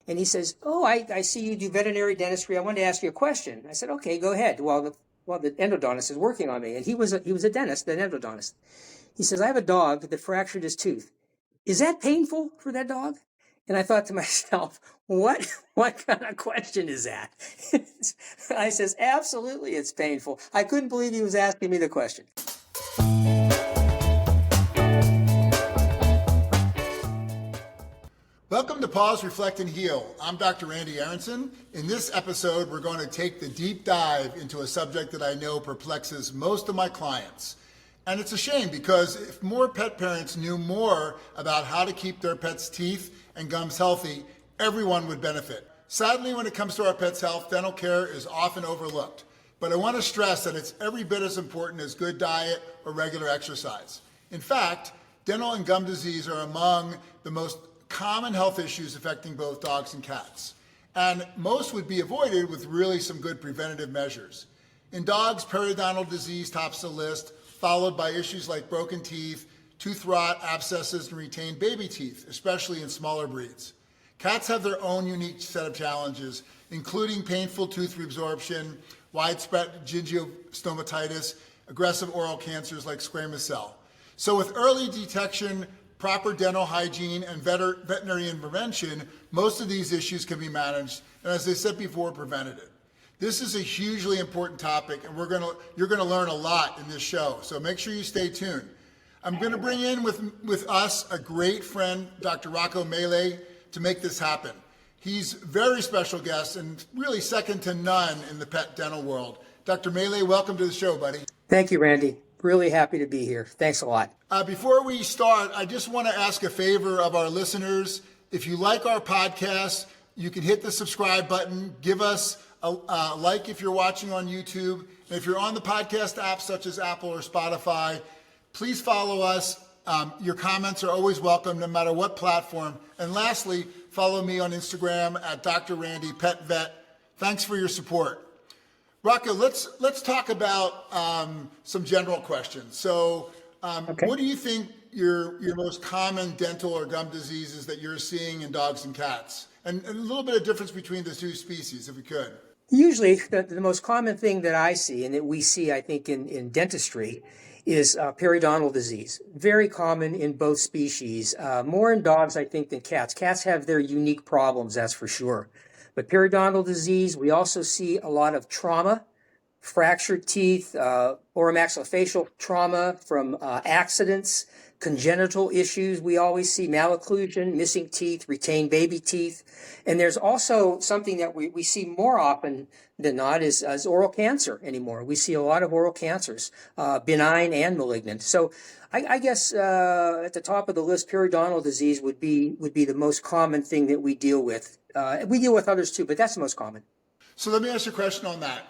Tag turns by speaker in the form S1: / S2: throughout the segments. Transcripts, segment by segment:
S1: And he says, "Oh, I see you do veterinary dentistry. I wanted to ask you a question." I said, "Okay, go ahead." Well, the endodontist is working on me, and he was a dentist, an endodontist. He says, "I have a dog that fractured his tooth. Is that painful for that dog?" And I thought to myself, what kind of question is that? I says, "Absolutely, it's painful." I couldn't believe he was asking me the question.
S2: Welcome to Paws, Reflect, and Heal. I'm Dr. Randy Aronson. In this episode, we're going to take the deep dive into a subject that I know perplexes most of my clients. And it's a shame because if more pet parents knew more about how to keep their pets' teeth and gums healthy, everyone would benefit. Sadly, when it comes to our pets' health, dental care is often overlooked. But I want to stress that it's every bit as important as good diet or regular exercise. In fact, dental and gum disease are among the most common health issues affecting both dogs and cats. And most would be avoided with really some good preventative measures. In dogs, periodontal disease tops the list, followed by issues like broken teeth, tooth rot, abscesses, and retained baby teeth, especially in smaller breeds. Cats have their own unique set of challenges, including painful tooth reabsorption, widespread Stomatitis, aggressive oral cancers like squamous cell. So with early detection, proper dental hygiene, and veterinary intervention, most of these issues can be managed, and as I said before, preventative. This is a hugely important topic, and you're gonna learn a lot in this show, so make sure you stay tuned. I'm gonna bring in with us a great friend, Dr. Rocco Mele, to make this happen. He's a very special guest and really second to none in the pet dental world. Dr. Mele, welcome to the show, buddy.
S1: Thank you, Randy. Really happy to be here. Thanks a lot.
S2: Before we start, I just want to ask a favor of our listeners. If you like our podcast, you can hit the subscribe button. Give us a like if you're watching on YouTube. And if you're on the podcast apps such as Apple or Spotify, please follow us. Your comments are always welcome no matter what platform. And lastly, follow me on Instagram at Dr. Randy Pet Vet. Thanks for your support. Rocco, let's talk about some general questions. So,
S1: Okay.
S2: What do you think your most common dental or gum diseases that you're seeing in dogs and cats? And a little bit of difference between the two species, if we could.
S1: Usually, the most common thing that I see, and that we see, I think, in dentistry, is periodontal disease. Very common in both species. More in dogs, I think, than cats. Cats have their unique problems, that's for sure. But periodontal disease, we also see a lot of trauma, fractured teeth, oromaxillofacial trauma from accidents, congenital issues. We always see malocclusion, missing teeth, retained baby teeth. And there's also something that we see more often than not is oral cancer anymore. We see a lot of oral cancers, benign and malignant. So I guess at the top of the list, periodontal disease would be the most common thing that we deal with. We deal with others too, but that's the most common.
S2: So let me ask you a question on that.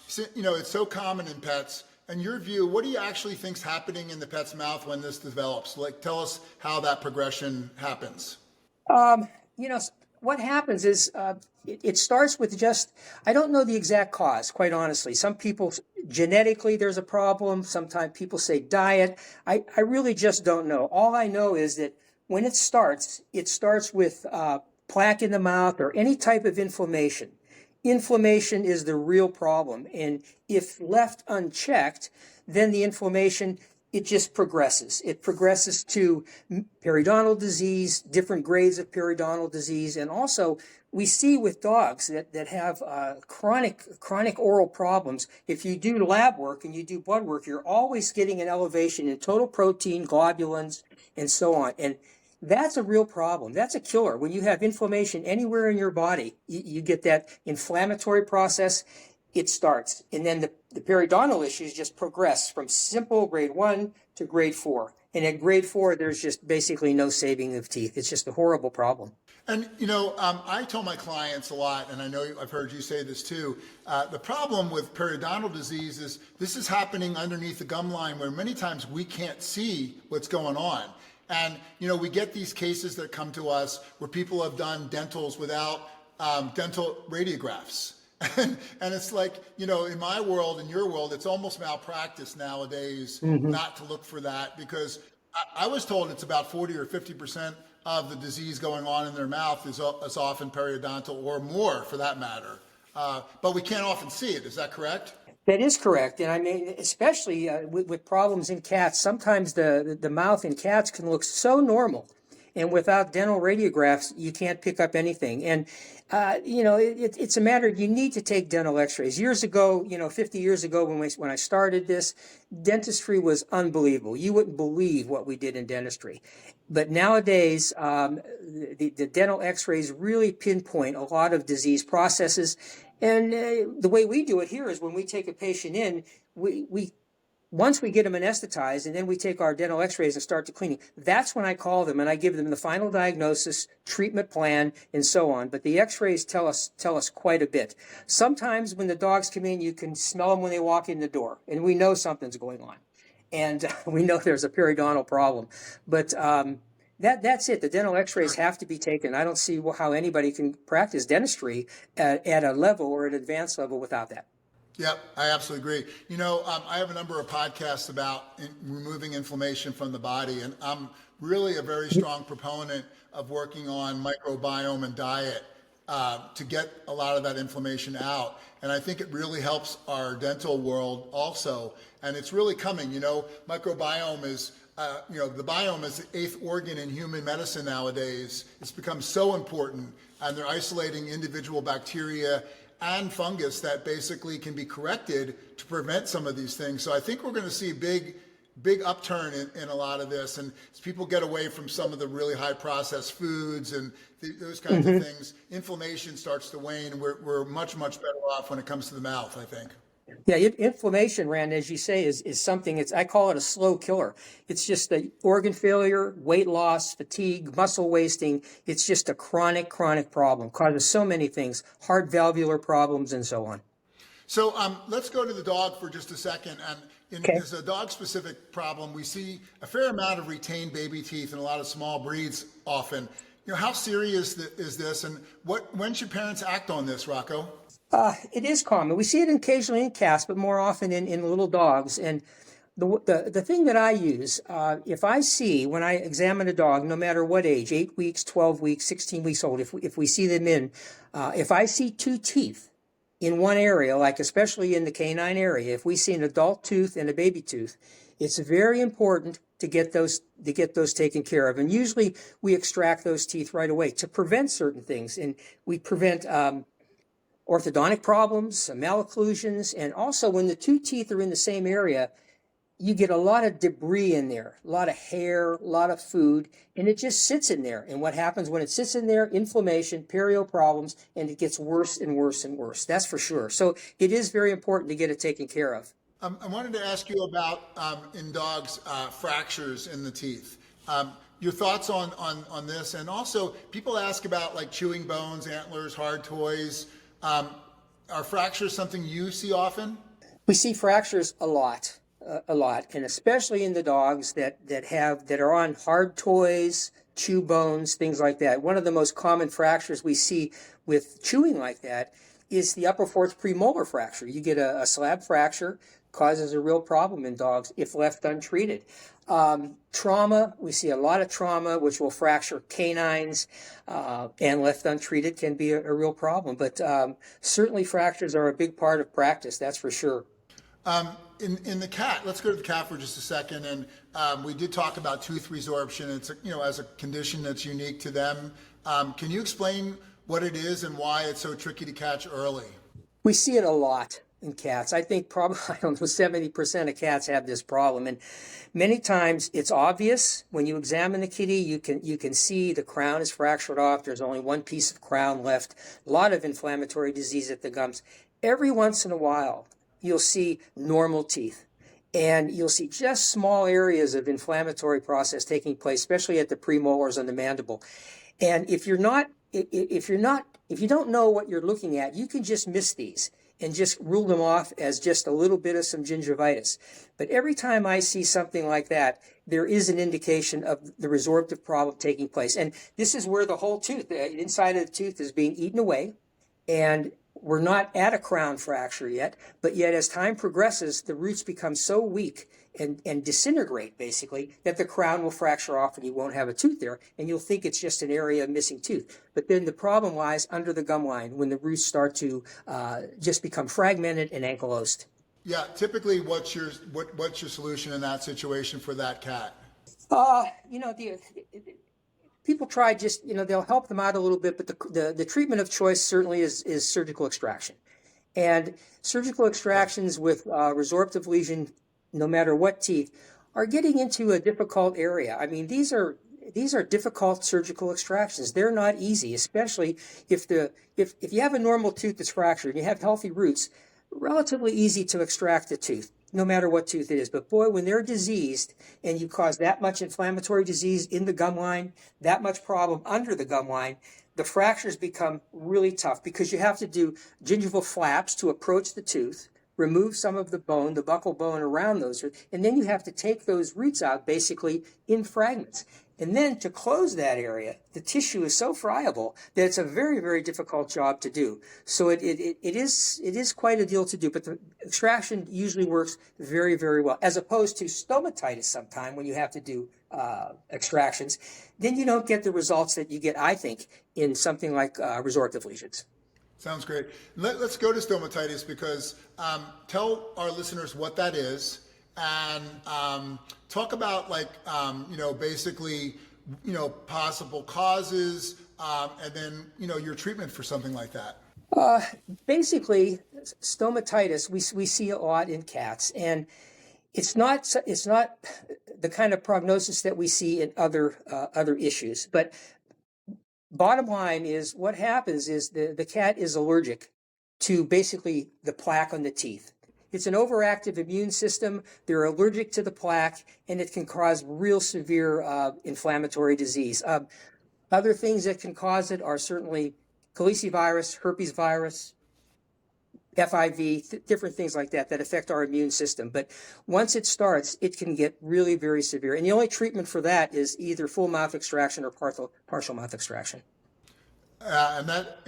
S2: It's so common in pets. In your view, what do you actually think's happening in the pet's mouth when this develops? Like, tell us how that progression happens.
S1: What happens is it starts with I don't know the exact cause, quite honestly. Some people, genetically, there's a problem. Sometimes people say diet. I really just don't know. All I know is that when it starts with plaque in the mouth or any type of inflammation. Inflammation is the real problem. And if left unchecked, then the inflammation, it just progresses. It progresses to periodontal disease, different grades of periodontal disease. And also we see with dogs that have chronic oral problems, if you do lab work and you do blood work, you're always getting an elevation in total protein, globulins, and so on. And that's a real problem. That's a killer. When you have inflammation anywhere in your body, you get that inflammatory process, it starts. And then the periodontal issues just progress from simple grade 1 to grade 4. And at grade 4, there's just basically no saving of teeth. It's just a horrible problem.
S2: And, I tell my clients a lot, and I know I've heard you say this too, the problem with periodontal disease is this is happening underneath the gum line where many times we can't see what's going on. And, we get these cases that come to us where people have done dentals without dental radiographs. And it's like, in my world, in your world, it's almost malpractice nowadays not to look for that because I was told it's about 40 or 50% of the disease going on in their mouth is often periodontal, or more for that matter. But we can't often see it. Is that correct?
S1: That is correct. And I mean, especially with problems in cats, sometimes the mouth in cats can look so normal. And without dental radiographs, you can't pick up anything. And, it's a matter, you need to take dental x-rays. Years ago, 50 years ago when I started this, dentistry was unbelievable. You wouldn't believe what we did in dentistry. But nowadays, the dental x-rays really pinpoint a lot of disease processes. And the way we do it here is when we take a patient in, once we get them anesthetized and then we take our dental x-rays and start the cleaning, that's when I call them and I give them the final diagnosis, treatment plan, and so on. But the x-rays tell us quite a bit. Sometimes when the dogs come in, you can smell them when they walk in the door, and we know something's going on. And we know there's a periodontal problem. But that's it. The dental x-rays have to be taken. I don't see how anybody can practice dentistry at a level or an advanced level without that.
S2: Yep, I absolutely agree. I have a number of podcasts about removing inflammation from the body, and I'm really a very strong proponent of working on microbiome and diet to get a lot of that inflammation out. And I think it really helps our dental world also. And it's really coming. Microbiome is, the biome is the 8th organ in human medicine nowadays. It's become so important, and they're isolating individual bacteria and fungus that basically can be corrected to prevent some of these things. So I think we're going to see big upturn in a lot of this. And as people get away from some of the really high processed foods and those kinds of things, inflammation starts to wane. We're much, much better off when it comes to the mouth, I think.
S1: Yeah, inflammation, Rand, as you say, is something, I call it a slow killer. It's just the organ failure, weight loss, fatigue, muscle wasting. It's just a chronic problem. Causes so many things, heart valvular problems and so on.
S2: So let's go to the dog for just a second. And as a dog-specific problem, we see a fair amount of retained baby teeth in a lot of small breeds often. How serious is this, and when should parents act on this, Rocco?
S1: It is common. We see it occasionally in cats, but more often in little dogs. And the thing that I use, if I see, when I examine a dog, no matter what age, 8 weeks, 12 weeks, 16 weeks old, if we see them if I see 2 teeth in one area, like especially in the canine area, if we see an adult tooth and a baby tooth, it's very important to get those taken care of. And usually we extract those teeth right away to prevent certain things. And we prevent orthodontic problems, malocclusions, and also when the 2 teeth are in the same area, you get a lot of debris in there, a lot of hair, a lot of food, and it just sits in there. And what happens when it sits in there? Inflammation, perio problems, and it gets worse and worse and worse. That's for sure. So it is very important to get it taken care of.
S2: I wanted to ask you about, in dogs, fractures in the teeth. Your thoughts on this, and also people ask about like chewing bones, antlers, hard toys. Are fractures something you see often?
S1: We see fractures a lot, and especially in the dogs that are on hard toys, chew bones, things like that. One of the most common fractures we see with chewing like that is the upper fourth premolar fracture. You get a slab fracture, causes a real problem in dogs if left untreated. Trauma, we see a lot of trauma, which will fracture canines, and left untreated can be a real problem. But certainly fractures are a big part of practice, that's for sure.
S2: In the cat, let's go to the cat for just a second. And we did talk about tooth resorption. It's as a condition that's unique to them. Can you explain what it is and why it's so tricky to catch early?
S1: We see it a lot in cats. I think probably 70% of cats have this problem, and many times it's obvious when you examine the kitty. You can see the crown is fractured off. There's only one piece of crown left. A lot of inflammatory disease at the gums. Every once in a while, you'll see normal teeth, and you'll see just small areas of inflammatory process taking place, especially at the premolars and the mandible. And if you don't know what you're looking at, you can just miss these and just rule them off as just a little bit of some gingivitis. But every time I see something like that, there is an indication of the resorptive problem taking place. And this is where the whole tooth, the inside of the tooth, is being eaten away. And we're not at a crown fracture yet, but yet as time progresses, the roots become so weak and disintegrate, basically, that the crown will fracture off and you won't have a tooth there, and you'll think it's just an area of missing tooth. But then the problem lies under the gum line when the roots start to just become fragmented and ankylosed.
S2: Yeah, typically, what's your solution in that situation for that cat?
S1: People try just, they'll help them out a little bit, but the treatment of choice certainly is surgical extraction. And surgical extractions with resorptive lesion, no matter what teeth, are getting into a difficult area. I mean, these are difficult surgical extractions. They're not easy, especially if you have a normal tooth that's fractured and you have healthy roots, relatively easy to extract the tooth, no matter what tooth it is. But boy, when they're diseased and you cause that much inflammatory disease in the gum line, that much problem under the gum line, the fractures become really tough because you have to do gingival flaps to approach the tooth, remove some of the bone, the buccal bone around those, and then you have to take those roots out basically in fragments. And then to close that area, the tissue is so friable that it's a very, very difficult job to do. So it is quite a deal to do, but the extraction usually works very, very well, as opposed to stomatitis sometime when you have to do extractions. Then you don't get the results that you get, I think, in something like resorptive lesions.
S2: Sounds great. Let's go to stomatitis because tell our listeners what that is. And talk about basically, possible causes, and then, your treatment for something like that.
S1: Basically, stomatitis we see a lot in cats, and it's not the kind of prognosis that we see in other issues. But bottom line is what happens is the cat is allergic to basically the plaque on the teeth. It's an overactive immune system. They're allergic to the plaque, and it can cause real severe inflammatory disease. Other things that can cause it are certainly calicivirus, herpes virus, FIV, different things like that affect our immune system. But once it starts, it can get really, very severe. And the only treatment for that is either full mouth extraction or partial mouth extraction.
S2: And that,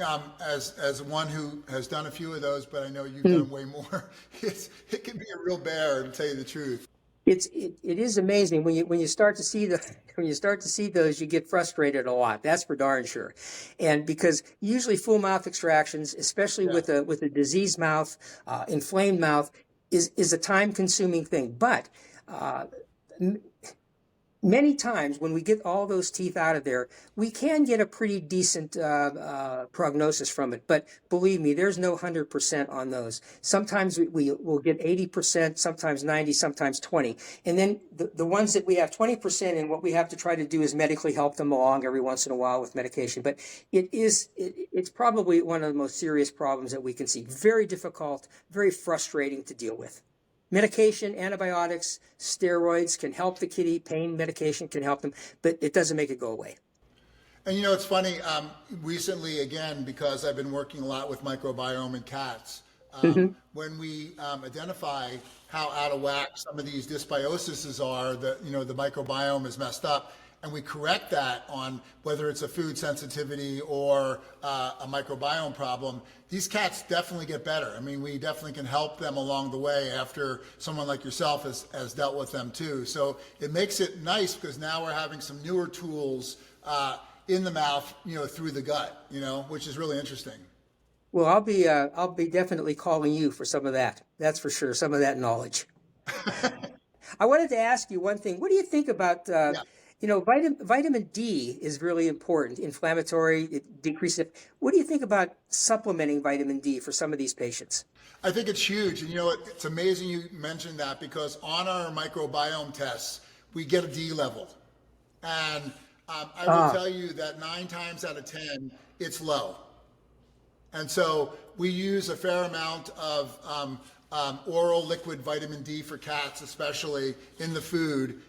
S2: as one who has done a few of those, but I know you've done way more, it can be a real bear, to tell you the truth.
S1: It is amazing when you start to see those, you get frustrated a lot. That's for darn sure. And because usually full mouth extractions, especially with a diseased mouth, inflamed mouth, is a time-consuming thing. But many times when we get all those teeth out of there, we can get a pretty decent prognosis from it. But believe me, there's no 100% on those. Sometimes we will get 80%, sometimes 90, sometimes 20. And then the ones that we have 20% in, what we have to try to do is medically help them along every once in a while with medication. But it's probably one of the most serious problems that we can see. Very difficult, very frustrating to deal with. Medication, antibiotics, steroids can help the kitty. Pain medication can help them, but it doesn't make it go away.
S2: And it's funny, recently, again, because I've been working a lot with microbiome in cats, when we identify how out of whack some of these dysbioses are, that, the microbiome is messed up, and we correct that on whether it's a food sensitivity or a microbiome problem, these cats definitely get better. I mean, we definitely can help them along the way after someone like yourself has dealt with them too. So it makes it nice because now we're having some newer tools in the mouth, through the gut, which is really interesting.
S1: Well, I'll be definitely calling you for some of that. That's for sure. Some of that knowledge. I wanted to ask you one thing. What do you think about vitamin D is really important, inflammatory, it decreases it. What do you think about supplementing vitamin D for some of these patients?
S2: I think it's huge. And it's amazing you mentioned that because on our microbiome tests, we get a D level. And I will tell you that 9 times out of 10, it's low. And so we use a fair amount of oral liquid vitamin D for cats, especially in the food.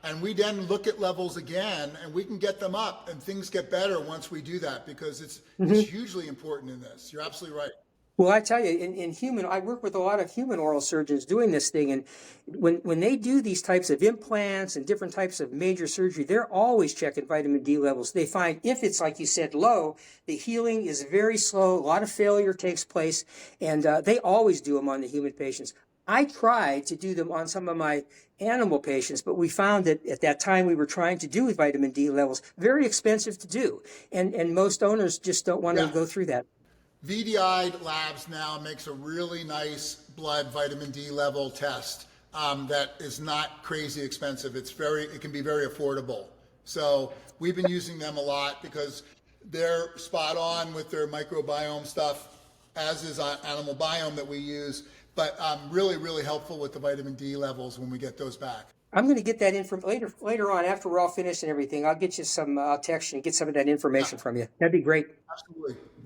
S2: And we then look at levels again, and we can get them up, and things get better once we do that because it's hugely important in this. You're absolutely right.
S1: Well, I tell you, in human, I work with a lot of human oral surgeons doing this thing, and when they do these types of implants and different types of major surgery, they're always checking vitamin D levels. They find if it's, like you said, low, the healing is very slow, a lot of failure takes place, and they always do them on the human patients. I tried to do them on some of my animal patients, but we found that at that time we were trying to do with vitamin D levels, very expensive to do. And most owners just don't want to go through that.
S2: VDI Labs now makes a really nice blood vitamin D level test that is not crazy expensive. It can be very affordable. So we've been using them a lot because they're spot on with their microbiome stuff, as is animal biome that we use, but really, really helpful with the vitamin D levels when we get those back.
S1: I'm going to get that later on after we're all finished and everything. I'll get you some. I'll text you and get some of that information from you. That'd be great.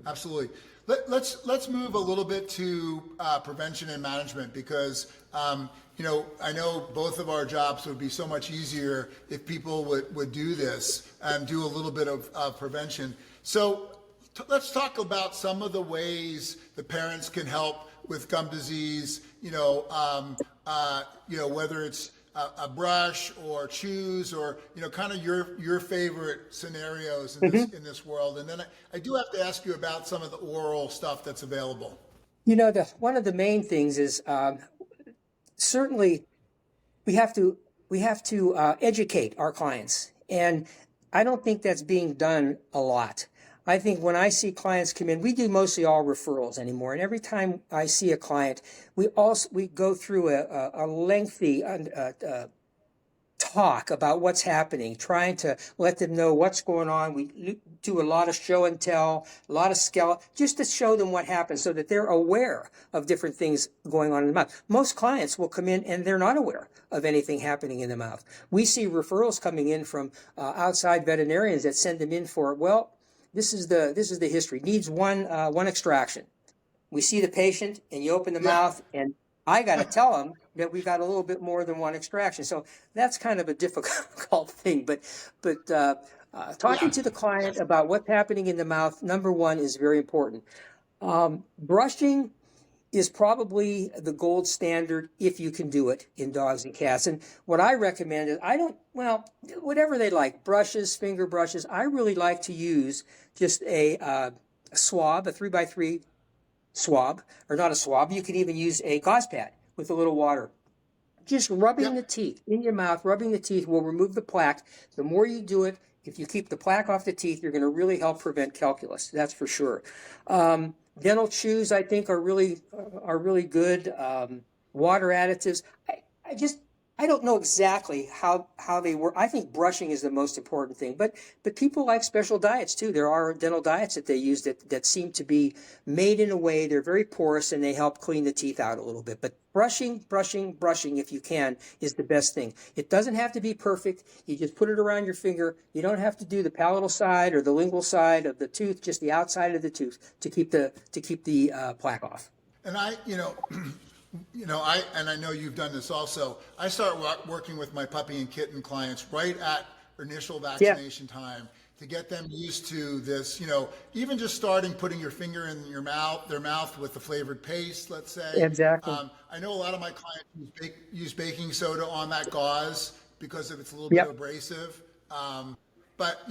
S2: Absolutely. Let's move a little bit to prevention and management because I know both of our jobs would be so much easier if people would do this and do a little bit of prevention. So let's talk about some of the ways the parents can help with gum disease. Whether it's a brush or chews or kind of your favorite scenarios in this world. And then I do have to ask you about some of the oral stuff that's available.
S1: One of the main things is certainly we have to educate our clients, and I don't think that's being done a lot. I think when I see clients come in, we do mostly all referrals anymore. And every time I see a client, we go through a lengthy talk about what's happening, trying to let them know what's going on. We do a lot of show and tell, a lot of skeleton, just to show them what happens so that they're aware of different things going on in the mouth. Most clients will come in and they're not aware of anything happening in the mouth. We see referrals coming in from outside veterinarians that send them in for, this is the history. Needs one extraction. We see the patient, and you open the mouth, and I got to tell them that we got a little bit more than one extraction. So that's kind of a difficult thing. But talking to the client about what's happening in the mouth, number one, is very important. Brushing is probably the gold standard if you can do it in dogs and cats. And what I recommend is whatever they like, brushes, finger brushes. I really like to use just a swab, a 3x3 swab, or not a swab. You can even use a gauze pad with a little water. Just rubbing the teeth in your mouth, rubbing the teeth will remove the plaque. The more you do it, if you keep the plaque off the teeth, you're going to really help prevent calculus. That's for sure. Dental chews, I think, are really good. Water additives. I don't know exactly how they work. I think brushing is the most important thing. But people like special diets too. There are dental diets that they use that seem to be made in a way they're very porous and they help clean the teeth out a little bit. But brushing, if you can, is the best thing. It doesn't have to be perfect. You just put it around your finger. You don't have to do the palatal side or the lingual side of the tooth, just the outside of the tooth to keep the plaque off.
S2: And I know you've done this also. I start working with my puppy and kitten clients right at initial vaccination time to get them used to this, even just starting putting your finger in their mouth with the flavored paste, let's say.
S1: Exactly.
S2: I know a lot of my clients use baking soda on that gauze because it's a little bit abrasive. But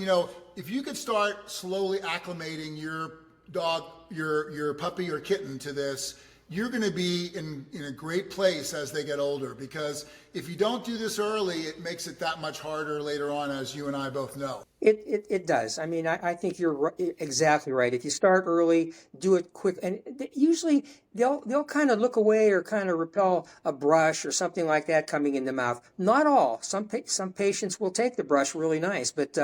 S2: if you could start slowly acclimating your dog, your puppy or kitten to this, you're going to be in a great place as they get older, because if you don't do this early, it makes it that much harder later on, as you and I both know.
S1: It does. I mean, I think you're exactly right. If you start early, do it quick, and usually they'll kind of look away or kind of repel a brush or something like that coming in the mouth. Not all. Some patients will take the brush really nice, but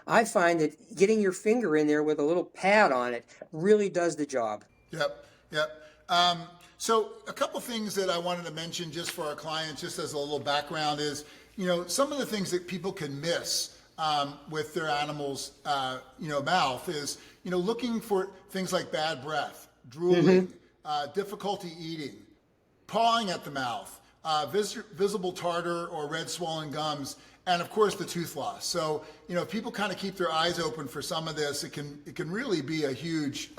S1: I find that getting your finger in there with a little pad on it really does the job.
S2: Yep. So a couple things that I wanted to mention just for our clients, just as a little background, is some of the things that people can miss with their animals' mouth is looking for things like bad breath, drooling, difficulty eating, pawing at the mouth, visible tartar or red swollen gums, and of course the tooth loss. So if people kind of keep their eyes open for some of this, it can really be a huge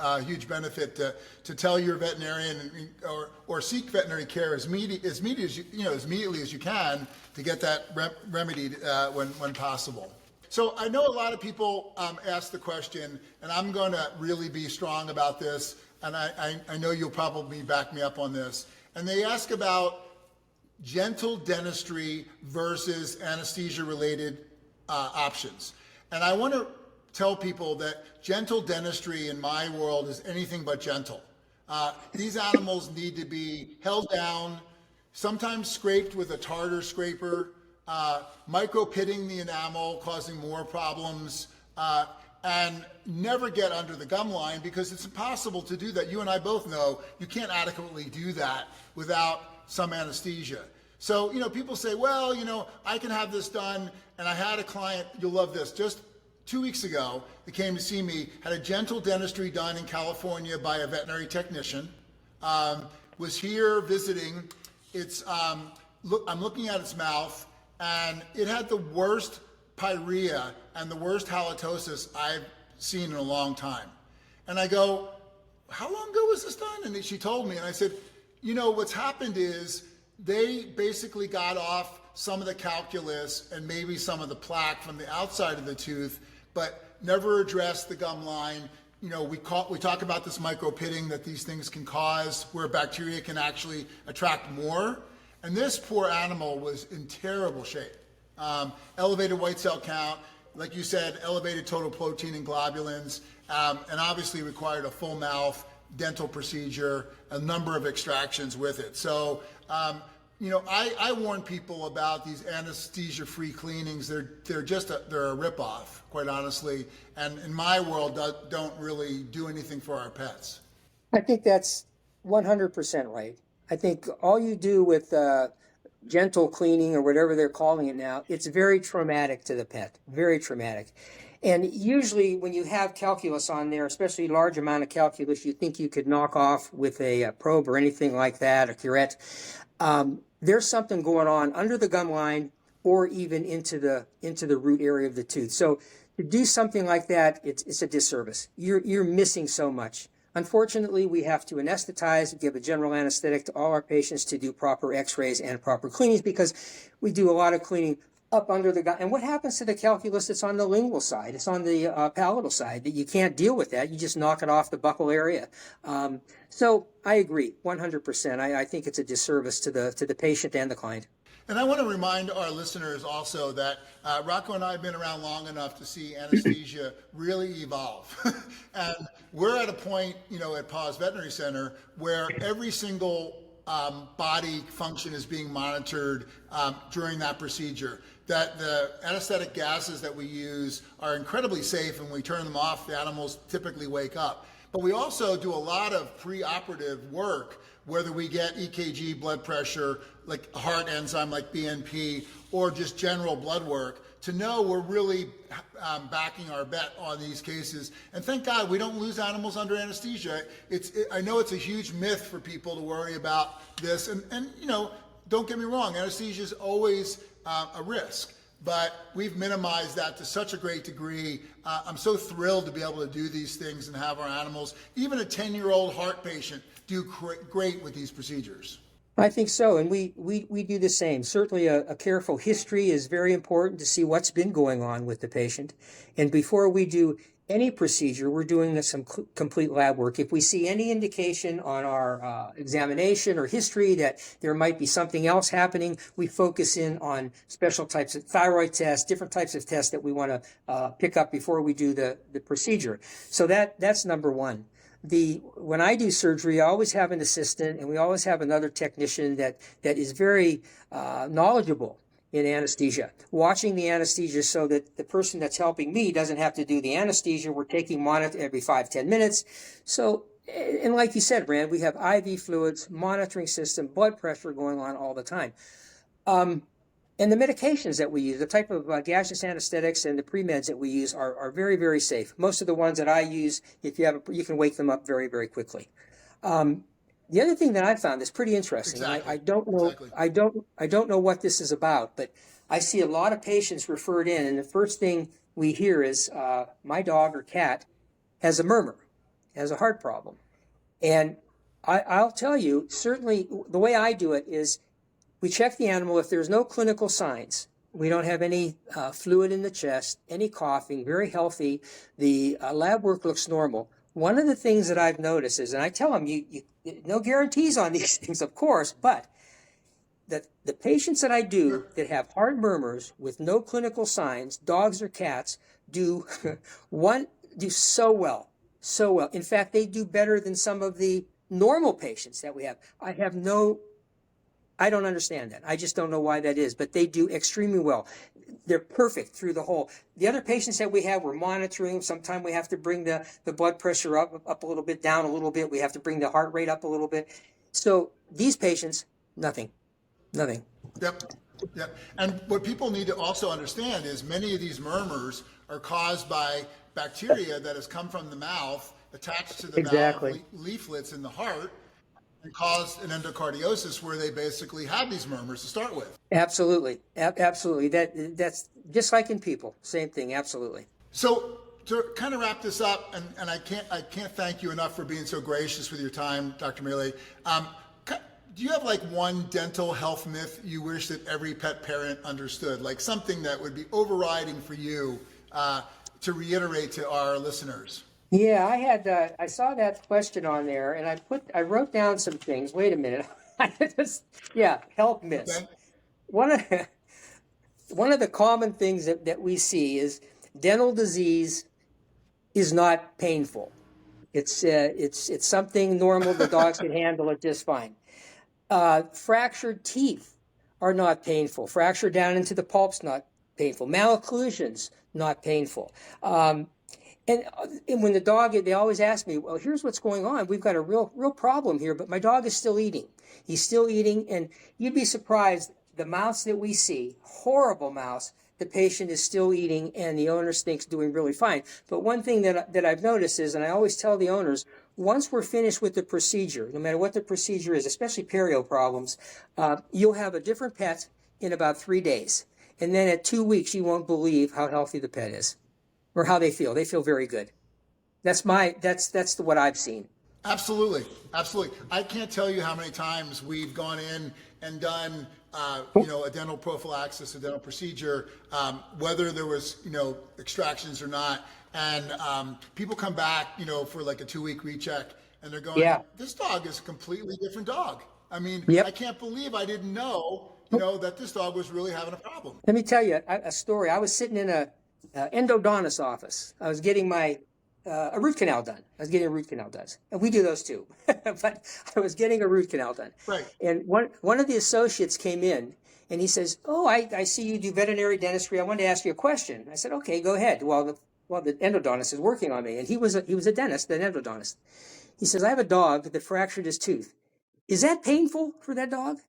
S2: benefit to tell your veterinarian or seek veterinary care as immediately as you can to get that remedied when possible. So I know a lot of people ask the question, and I'm going to really be strong about this, and I know you'll probably back me up on this. And they ask about gentle dentistry versus anesthesia-related options. And I want to tell people that gentle dentistry in my world is anything but gentle. These animals need to be held down, sometimes scraped with a tartar scraper, micro-pitting the enamel, causing more problems, and never get under the gum line because it's impossible to do that. You and I both know you can't adequately do that without some anesthesia. So, people say, well, I can have this done. And I had a client, you'll love this, just 2 weeks ago, that came to see me, had a gentle dentistry done in California by a veterinary technician, was here visiting. I'm looking at its mouth, and it had the worst pyorrhea and the worst halitosis I've seen in a long time. And I go, how long ago was this done? And she told me, and I said, what's happened is they basically got off some of the calculus and maybe some of the plaque from the outside of the tooth, but never addressed the gum line. We talk about this micro-pitting that these things can cause, where bacteria can actually attract more. And this poor animal was in terrible shape. Elevated white cell count, like you said, elevated total protein and globulins, and obviously required a full mouth dental procedure, a number of extractions with it. So, I warn people about these anesthesia-free cleanings. They're a ripoff, quite honestly, and in my world, don't really do anything for our pets.
S1: I think that's 100% right. I think all you do with gentle cleaning or whatever they're calling it now, it's very traumatic to the pet, very traumatic. And usually when you have calculus on there, especially a large amount of calculus, you think you could knock off with a probe or anything like that, a curette. There's something going on under the gum line or even into the root area of the tooth. So to do something like that, it's a disservice. You're missing so much. Unfortunately, we have to anesthetize, give a general anesthetic to all our patients to do proper x-rays and proper cleanings because we do a lot of cleaning up under the gum. And what happens to the calculus that's on the lingual side? It's on the palatal side that you can't deal with that. You just knock it off the buccal area. So I agree 100%. I think it's a disservice to the patient and the client.
S2: And I want to remind our listeners also that Rocco and I have been around long enough to see anesthesia really evolve. And we're at a point, at Paws Veterinary Center where every single body function is being monitored during that procedure. That the anesthetic gases that we use are incredibly safe, and when we turn them off, the animals typically wake up. But we also do a lot of preoperative work, whether we get EKG, blood pressure, like a heart enzyme like BNP, or just general blood work, to know we're really backing our bet on these cases. And thank God we don't lose animals under anesthesia. I know it's a huge myth for people to worry about this, and don't get me wrong, anesthesia is always a risk, but we've minimized that to such a great degree. I'm so thrilled to be able to do these things and have our animals, even a 10-year-old heart patient, do great with these procedures.
S1: I think so, and we do the same. Certainly a careful history is very important to see what's been going on with the patient. And before we do any procedure, we're doing some complete lab work. If we see any indication on our examination or history that there might be something else happening, we focus in on special types of thyroid tests, different types of tests that we want to pick up before we do the procedure. So that's number one. When I do surgery, I always have an assistant, and we always have another technician that is very knowledgeable in anesthesia, watching the anesthesia so that the person that's helping me doesn't have to do the anesthesia. We're taking monitor every 5-10 minutes. So, and like you said, Rand, we have IV fluids, monitoring system, blood pressure going on all the time. And the medications that we use, the type of gaseous anesthetics and the pre-meds that we use are very, very safe. most of the ones that I use, if you can wake them up very, very quickly. The other thing that I found is pretty interesting.
S2: Exactly.
S1: I don't know.
S2: Exactly.
S1: I don't know what this is about, but I see a lot of patients referred in, and the first thing we hear is my dog or cat has a murmur, has a heart problem, and I'll tell you, certainly the way I do it is we check the animal. If there's no clinical signs, we don't have any fluid in the chest, any coughing, very healthy. The lab work looks normal. One of the things that I've noticed is, and I tell them, you no guarantees on these things, of course, but that the patients that I do that have heart murmurs with no clinical signs, dogs or cats, do do so well, so well. In fact, they do better than some of the normal patients that we have. I don't understand that. I just don't know why that is, but they do extremely well. They're perfect through the whole. The other patients that we have, we're monitoring. Sometimes we have to bring the blood pressure up a little bit, down a little bit. We have to bring the heart rate up a little bit. So these patients, nothing.
S2: Yep. Yep. And what people need to also understand is many of these murmurs are caused by bacteria that has come from the mouth, attached to the valve leaflets in the heart, and cause an endocardiosis where they basically have these murmurs to start with.
S1: Absolutely. Absolutely. That's just like in people. Same thing. Absolutely.
S2: So to kind of wrap this up, and I can't thank you enough for being so gracious with your time, Dr. Mele. Do you have like one dental health myth you wish that every pet parent understood? Like something that would be overriding for you to reiterate to our listeners?
S1: Yeah, I saw that question on there, and I wrote down some things. Wait a minute. Health myths.
S2: Okay.
S1: One of the common things that we see is dental disease is not painful. It's something normal. The dogs can handle it just fine. Fractured teeth are not painful. Fracture down into the pulp's not painful. Malocclusions, not painful. And when the dog, they always ask me, well, here's what's going on. We've got a real problem here, but my dog is still eating. He's still eating, and you'd be surprised, the mouths that we see, horrible mouths, the patient is still eating, and the owner thinks doing really fine. But one thing that I've noticed is, and I always tell the owners, once we're finished with the procedure, no matter what the procedure is, especially perio problems, you'll have a different pet in about 3 days. And then at 2 weeks, you won't believe how healthy the pet is. Or how they feel. They feel very good. That's what I've seen.
S2: Absolutely. I can't tell you how many times we've gone in and done, a dental prophylaxis, a dental procedure, whether there was, extractions or not. And people come back, for like a 2-week recheck, and they're going, this dog is a completely different dog. I mean, I can't believe I didn't know, that this dog was really having a problem.
S1: Let me tell you a story. I was sitting in a endodontist office. I was getting my a root canal done. And we do those too. But I was getting a root canal done.
S2: Right.
S1: And one of the associates came in, and he says, "Oh, I see you do veterinary dentistry. I wanted to ask you a question." I said, "Okay, go ahead." While the endodontist is working on me, and he was a dentist, an endodontist. He says, "I have a dog that fractured his tooth. Is that painful for that dog?"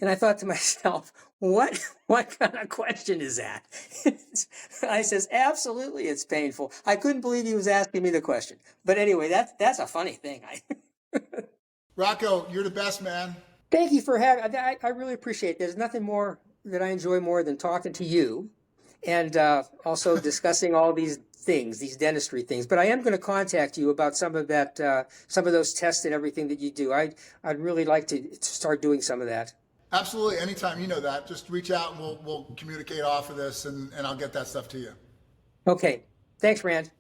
S1: And I thought to myself, what kind of question is that? I says, absolutely, it's painful. I couldn't believe he was asking me the question. But anyway, that's a funny thing.
S2: Rocco, you're the best, man.
S1: Thank you for having. I really appreciate it. There's nothing more that I enjoy more than talking to you, and also discussing all these things, these dentistry things. But I am going to contact you about some of that, some of those tests and everything that you do. I'd really like to start doing some of that.
S2: Absolutely. Anytime, that. Just reach out and we'll communicate off of this, and I'll get that stuff to you.
S1: Okay. Thanks, Rand.